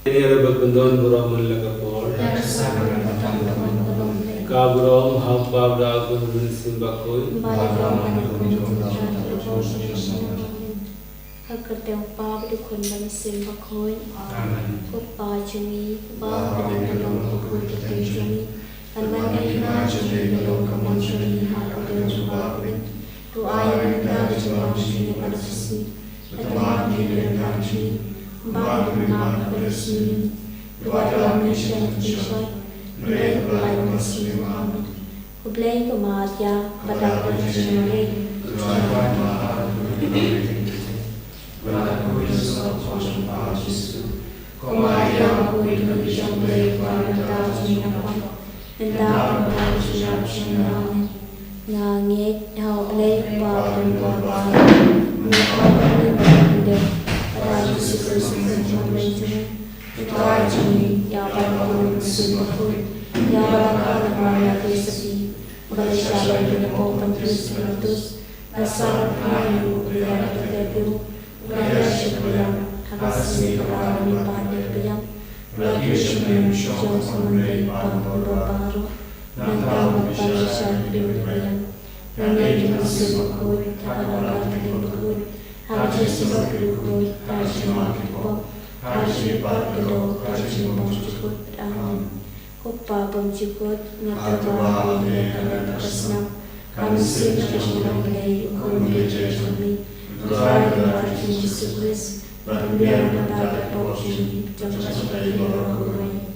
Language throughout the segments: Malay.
Bendon Buraman Lagapol, Kabrom, Hampabra, Gunvin Simbakoi, Hakateu Pab du Kundan Simbakoi, Kupa Juni, Bab and Longkoi Juni, and when I imagine the Lokamon Juni, Hakateu Babin, to iron Naji and the sea, the Magi and Naji. Bagi nama bersih, dua mission Ishak, beli kelai masih Muhammad, beli kemadya pada bersih, tujuan mahal berlaku Yesus Tuhan Yesus, kemadya beli beli pada jinapun, hendak bersiap siap, ngangit hal beli pada pada, muka beli pada Yesus Tuhan Tuhan yang bangun sumber yang bakal melayani sepi bersama dengan open Kristus asal kayu yang terdebu bersyukur kasih kami pada yang lagi syukur semuanya baru nanti bersama dengan nanti sumber karena terdebu Haji Sibukul, Haji Makipok, Haji Pakdo, Haji Mojukut, Kupa Bumjukut, Nyatawa, Nyatawa Kasnam, Kami Sinjung Lay, Kumbi Jami, Tuhan Haji Yesus, Bambiar Mata Pochi, Jamshari Rokurai.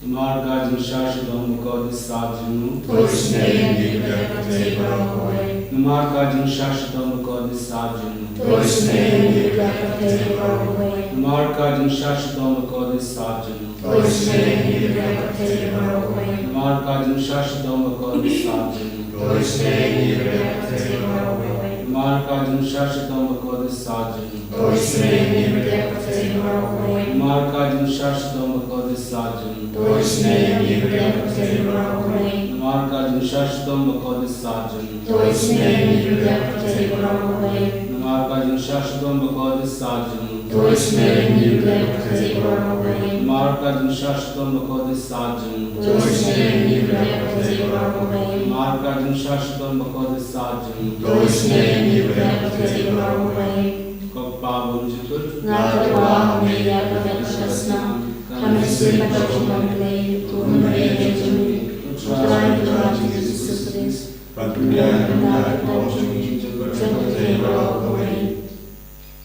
Marga Jumshash Domko, the Sajinu, Toisne, Nibrakate Rokurai. Marga Jumshash Domko, the Sajinu. Toisne, Nibrakate Rokurai. Marga Jumshash Domko, the Sajinu. Toisne, Nibrakate Rokurai. Marga Jumshash Domko, the Sajinu. Toisne, Nibrakate Rokurai. Marga Jumshash Domko, the Sajinu. Toisne, Nibrakate Rokurai. Marga Jumshash Domko, the Sajinu. Toisne, Nibrakate Rokurai. Marga Jumshash Domko, the Sajinu. Toisne, Nibrakate Rokurai. Marga Jumshash Domko, the Sajinu. Toisne, Nibrakate Rokurai. Marga Jumshash Domko, the Sajinu. Toisne, Nibrakate Rokurai. Marga Jumshash Domko, the Sajinu. Toisne, Nibrakate Rokurai. Kopabun Jikut, Natawa Meya Kasnam, Kami Sibukul Lay, Kumbi Jami, Tuhan Yesus Kristus, Bambiar Mata Pochi, Jamshari Rokurai.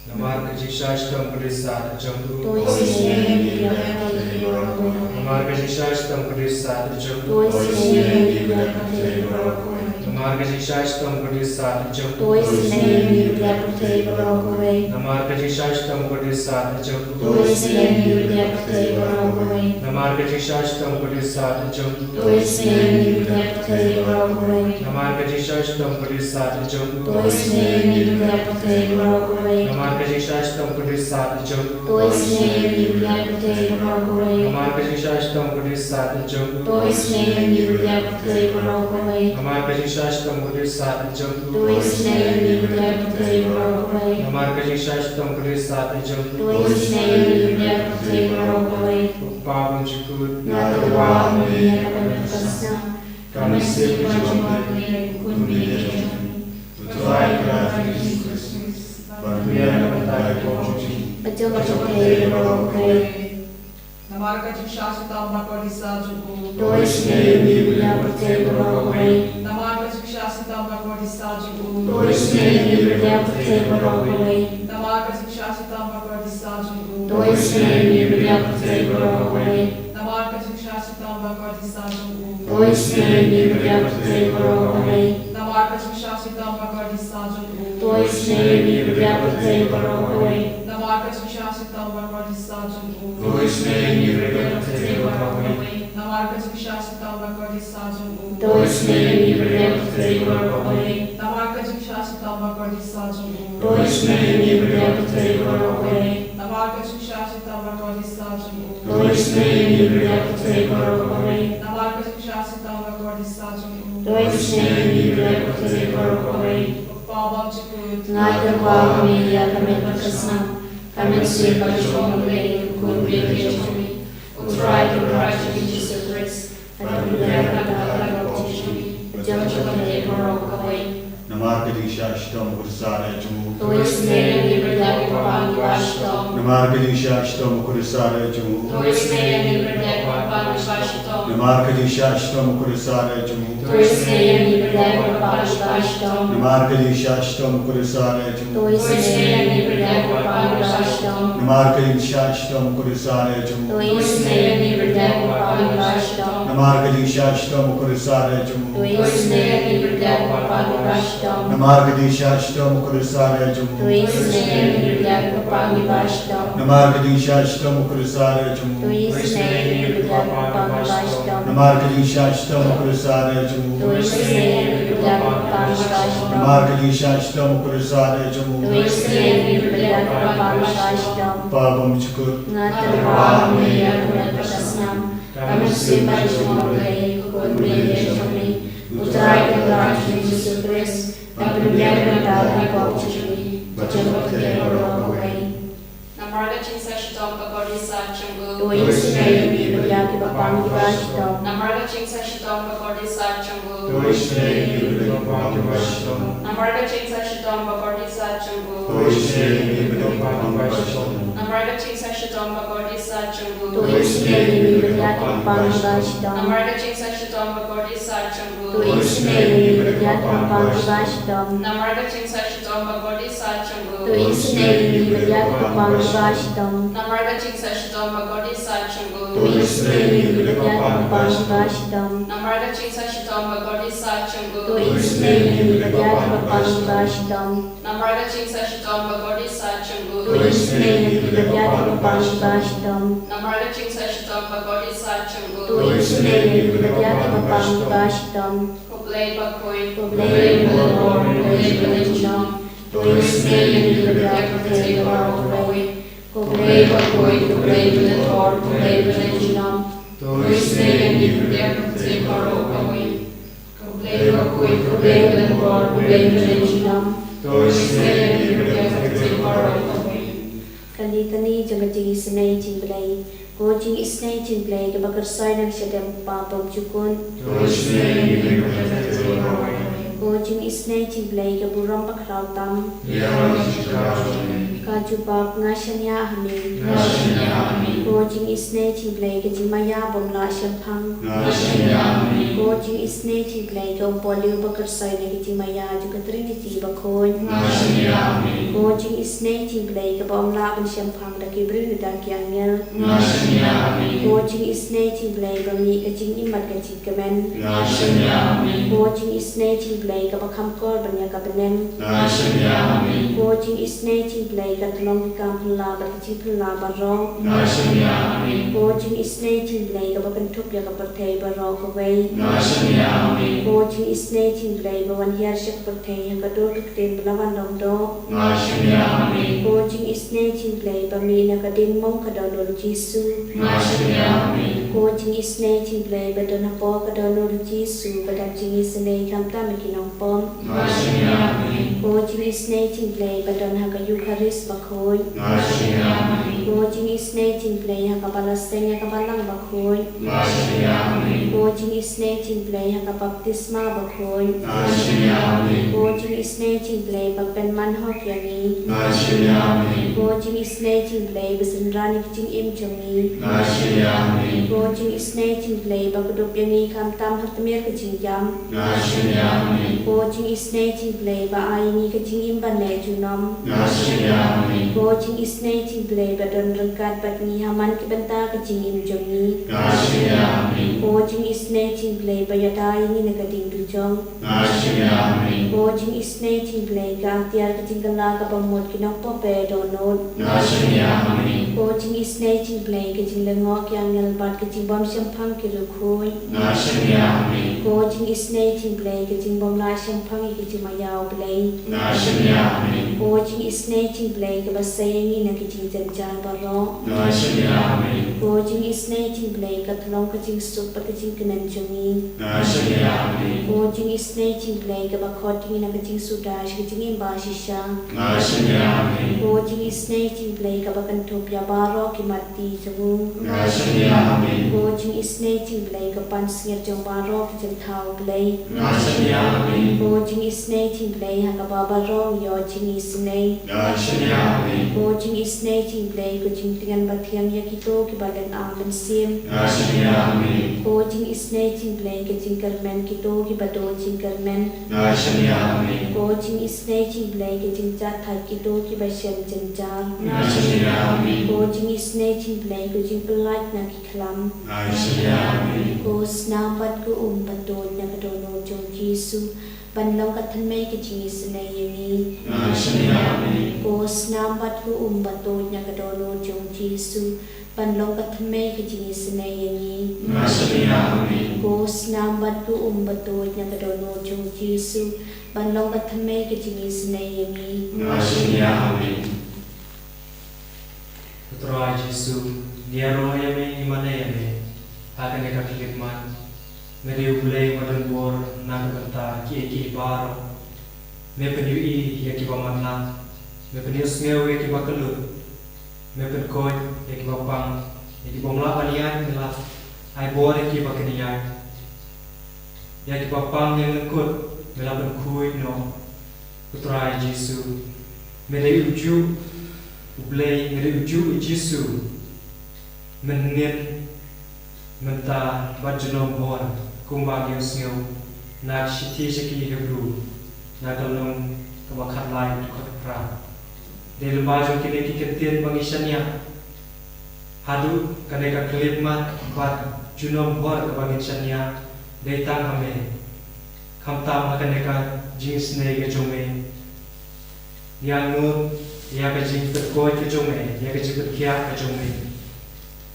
Namar Kajishashtam Krisat Jambu, Toisne, Nibrakate Rokurai. Namar Kajishashtam Krisat Jambu, Toisne, Nibrakate Rokurai. Namar Kajishashtam Krisat Jambu, Toisne, Nibrakate Rokurai. Namar Kajishashtam Krisat Jambu, Toisne, Nibrakate Rokurai. Namar Kajishashtam Krisat Jambu, Toisne, Nibrakate Rokurai. Namar Kajishashtam Krisat Jambu, Toisne, Nibrakate Rokurai. Namar Kajishashtam Krisat Jambu, Toisne, Nibrakate Rokurai. Namar Kajishashtam Krisat Jambu, Toisne, Nibrakate Rokurai. Namar Kajishashtam Krisat Jambu, Toisne, Nibrakate Rokurai. Namar Kajishashtam Krisat Jambu, Toisne, Nibrakate Rokurai. Pabon Jikut, Natawa Meya Kasnam, Kami Sibukul Lay, Kumbi Jami, Tuhan Yesus, Bambiar Mata Pochi, Jamshari Rokurai. Namar Kajishashtam Bakwadisa Jubu, Toisne, Nibrakate Rokurai. Namar Kajishashtam Bakwadisa Jubu, Toisne, Nibrakate Rokurai. Namar Kajishashtam Bakwadisa Jubu, Toisne, Nibrakate Rokurai. Namar Kajishashtam Bakwadisa Jubu, Toisne, Nibrakate Rokurai. Namar Kajishashtam Bakwadisa Jubu, Toisne, Nibrakate Rokurai. Namar Kajishashtam Bakwadisa Jubu, Toisne, Nibrakate Rokurai. Namar Kajishashtam Bakwadisa Jubu, Toisne, Nibrakate Rokurai. Namar Kajishashtam Bakwadisa Jubu, Toisne, Nibrakate Rokurai. Namar Kajishashtam Bakwadisa Jubu, Toisne, Nibrakate Rokurai. Namar Kajishashtam Bakwadisa Jubu, Toisne, Nibrakate Rokurai. Pabon Jikut, Natawa Meya Kasnam, Kami Sibukul Lay, Kumbi Jami, Uturai Raja Jesus Christ, Adonai Raja Jangan Merokawai. Namarga di Shashtam Kursare Jumu. Tuis Neri Berdaki Papangi Vashtom. Namarga di Shashtam Kursare Jumu. Tuis Neri Berdaki Papangi Vashtom. Namarga di Shashtam Kursare Jumu. Tuis Neri Berdaki Papangi Vashtom. Namarga di Shashtam Kursare Jumu. Tuis Neri Berdaki Papangi Vashtom. Namarga di Shashtam Kursare Jumu. Tuis Neri Berdaki Papangi Vashtom. Namarga di Shashtam Kursare Jumu. Tuis Neri Berdaki Papangi Vashtom. Namarga di Shashtam Kursare Jumu. Tuis Neri Berdaki Papangi Vashtom. Namarga di Shashtam Kursare Jumu. Tuis Neri Berdaki Papangi Vashtom. Namarga di Shashtam Kursare Jumu. Tuis Neri Berdaki Papangi Vashtom. Namarga di Shashtam Kursare Jumu. Tuis Neri Berdaki Papangi Vashtom. Pabam Chukur. Ngatawa Maria Kunatasnam. Kami sembah Jumlah Kudri Yeshami. Utai Raja Jesus Christ. Dan berbiara dalam Baptisti. Jangan terlalu. Namarga Chingsa Shitong Bakori Sachungu. Tuis Neri Berdaki Papangi Vashtom. Namarga Chingsa Shitong Bakori Sachungu. Tuis Neri Berdaki Vashtom. Namarga Chingsa Shitong Bakori Sachungu. Tuis Neri Berdaki Vashtom. Namarga Chingsa Shitong Bakori Sachungu. Tuis Neri Berdaki Papangi Vashtom. Namarga Chingsa Shitong Bakori Sachungu. Tuis Neri Berdaki Papangi Vashtom. Namarga Chingsa Shitong Bakori Sachungu. Tuis Neri Berdaki Papangi Vashtom. Namarga Chingsa Shitong Bakori Sachungu. Tuis Neri Berdaki Papangi Vashtom. Namarga Chingsa Shitong Bakori Sachungu. Tuis Neri Berdaki Papangi Vashtom. Namarga Chingsa Shitong Bakori Sachungu. Tuis Neri Berdaki Papangi Vashtom. Namarga Chingsa Shitong Bakori Sachungu. Tuis Neri Berdaki Papangi Vashtom. Kublai Bakoi. Kublai Lord, kublai Lord, Tuis Neri Berdaki Papangi Vashtom. Kublai Bakoi, kublai Lord, kublai Lord, Tuis Neri Neri Berdaki Bakoi. Kublai Bakoi, kublai Lord, kublai Lord. Tuis Neri Berdaki Bakoi. Kani jangan jadi senai cingklay, kucing isnai cingklay ke bakar sayang sedang papa cukun. Tuis Neri Berdaki Kucing isnai cingklay ke burung pakrau tam. Kaju bab ngasanya hani. Kucing isnai cingklay ke jimaya bomla sempang. Kucing isnai cingklay ke umpoliu bakar sayang ke jimaya juga trinity bakon. Kucing isnai cingklay ke bomla pun sempang daki beri daki angel. Kucing isnai cingklay ke mi ke jing imat ke jing kemen. Kucing isnai cingklay ke bakam kor banyak ke benem. Kucing isnai cingklay ke tolong kampung labar ke jing labar rong. Kucing isnai cingklay ke bakentuk ya ke pertai barong ke wei. Kucing isnai cingklay ke wan hiar syak pertai yang kedua ke ten belawan dong do. Kucing isnai cingklay ke mi na ke ding mong ke donor Jisu. Kucing isnai cingklay ke donor po ke donor Jisu pada jing isnai kam tam kinong pom. Kucing isnai cingklay ke donor ke Eucharis bakoi. Kucing isnai cingklay ke balaseng ke balang bakoi. Kucing isnai cingklay ke baptisma bakoi. Kucing isnai cingklay ke penman hok yangi. Kucing isnai cingklay ke senrani kicing im jongi. Kucing isnai cingklay ke kedup yangi kam tam hatmir kicing jam. Kucing isnai cingklay ke aini kicing im banai junom. Kucing isnai cingklay ke don rengkat batni haman ke benta kicing im jongi. Kucing isnai cingklay ke yata ini nekading dujong. Kucing isnai cingklay ke angtiar kicing kena ke pemut kinong pope donut. Kucing isnai cingklay ke jing lengok yang ngelbat kicing bom sempang kirukui. Kucing isnai cingklay ke jing bom la sempang kicing mayau belai. O jing isne jing blay ke basayangi na ke jing janjan baro. O jing isne jing blay ke tolong ke jing sup ke jing kenan jungi. O jing isne jing blay ke bakoting na ke jing sudash ke jing imba shisha. O jing isne jing blay ke bakantup ya baro ke mati jungu. O jing isne jing blay ke pansir jong baro ke jing thau blay. O jing isne jing blay ha ke babaro yo jing isne. O jing isne jing blay ke jing dengan batiang ya kito ke badan ang bensim. O jing isne jing blay ke jing kermen kito ke bado jing kermen. O jing isne jing blay ke jing jat thai kito ke basyan jenjar. O jing isne jing blay ke jing pelait na ki klam. O snapat ku batod na kadono jong Yesu. Banlong kathanmay ke jing isne yemi. O snapat ku batod na kadono jong Yesu. Banlong kathanmay ke jing isne yemi. O snapat ku batod na kadono jong Yesu. Banlong kathanmay ke jing isne yemi. Putra Yesu, dia roh yami imane yami, akan eka kilikman, meri ulai madan bor nak kata ki baro, me penyui ya ki bamatla, me penyus ngeu ya ki bakalut, me penkoi ya ki bapang, ya ki bomla panian mela, ai bor ya ki bakanian, ya ki bapang yang ngekut, mela penkui no, Putra Yesu, meri uju Ublay ngeri uju Yesu menit menta bajunom bor kumbang yusnyo nak shiti shiki hebru nak kalung kemakat lain kotpra del baju kini kikentian bangisanya hadu kaneka kelipmat bat junom bor kebangisanya detang ame kamtam kaneka jings ne gejome yang ya ke jing terkoi ke jome ya ke jing terkia ke jome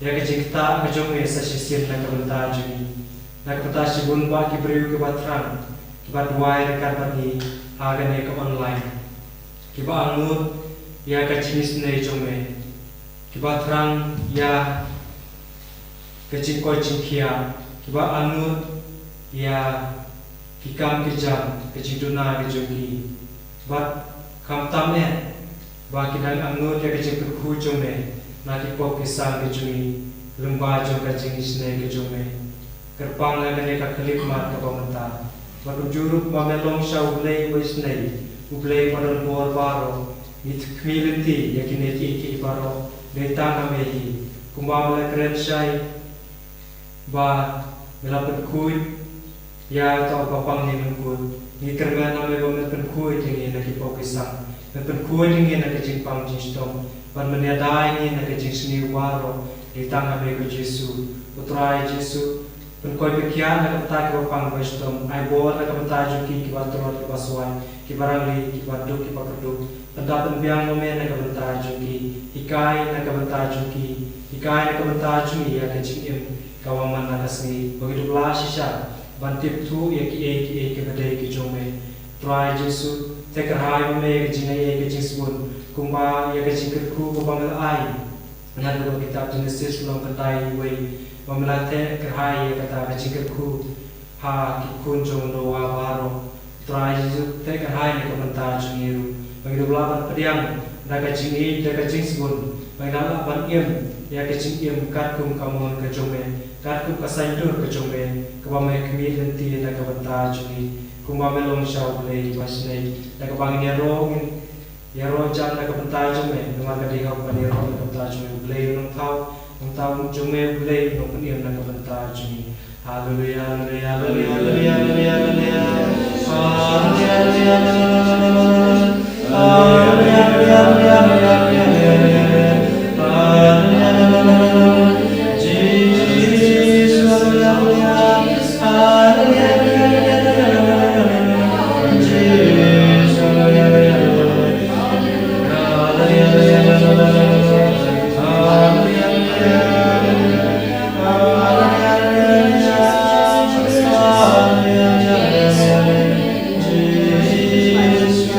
ya ke jing ta ke jome sa sisir na kabanta jumi na kabanta sibun ba ki breu ke batran ki bat wai rekan bani haga ne ke online ki ba angur ya ke jing ne jome ki batran ya ke jing koi jing kia ki ba angur ya ki kam ke jam ke jing duna ke jumi bat kam tam ne bagi dan angut ya kecil kerku jome naki pop kisah kecumi lemba jom kecil isne kecumi kerpang lagi neka kelip mat kepemerintah bagi juruk mamelong shau ublay isne ublay padan bor baro mit kmilinti ya kini ki baro detang amehi kumbang keren shai ba melapat kui ya tau papang ni mengkut ni kerana ame bamet penkui tinggi naki pop kisah Perkuat ingin nak kecing pang jistom, ban meniadai ingin nak kecing seni waro di tangan mereka Yesus, Putra Yesus. Perkuat berkian nak kementai kepang jistom, ai bor nak kementai juki kibat turut kibaswai, kibarangli kibaduk kibakerduk. Pendapat biang nomen nak kementai juki, ikai nak kementai juki, ikai nak kementai juki ya kecing im kawaman nak seni. Begitu belas sisa, bantip tu ya ki kebedai kijome, Putra Yesus. Tekerhai me kejingai kejisbun kumba ya kejingkerku kubangal ai nan ko kitab Genesis long katai wei pamlate kerhai ya kata kejingkerku ha kikun jong doa baro trai ju tekerhai ne komentar jungiru bagi dolapan pediang da kejingi da kejisbun bagi dolapan ya kejingim katkum kamon kejome katkum kasaindur kejome kebame kemi lenti da komentar jungi kumba melong shau play pasne da kabangin ya ro jam da kabentar jume dengan kadi hau panir ro kabentar jume play nong tau jume play nong panir da kabentar jume haleluya haleluya haleluya haleluya haleluya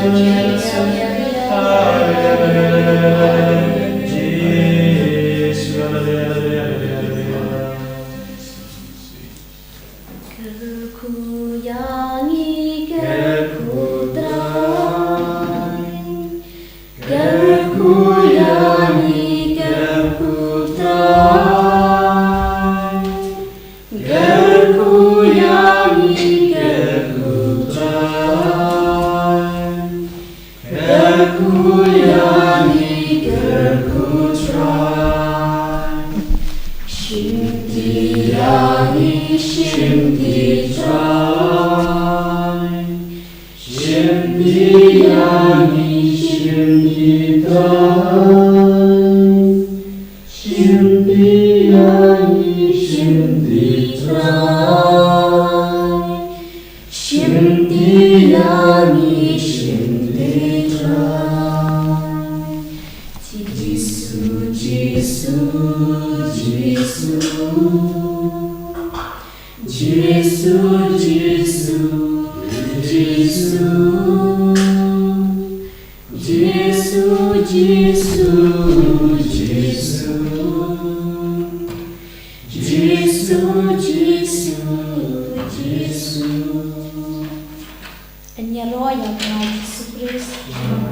Hallelujah. Anya roya na Jesus Christ.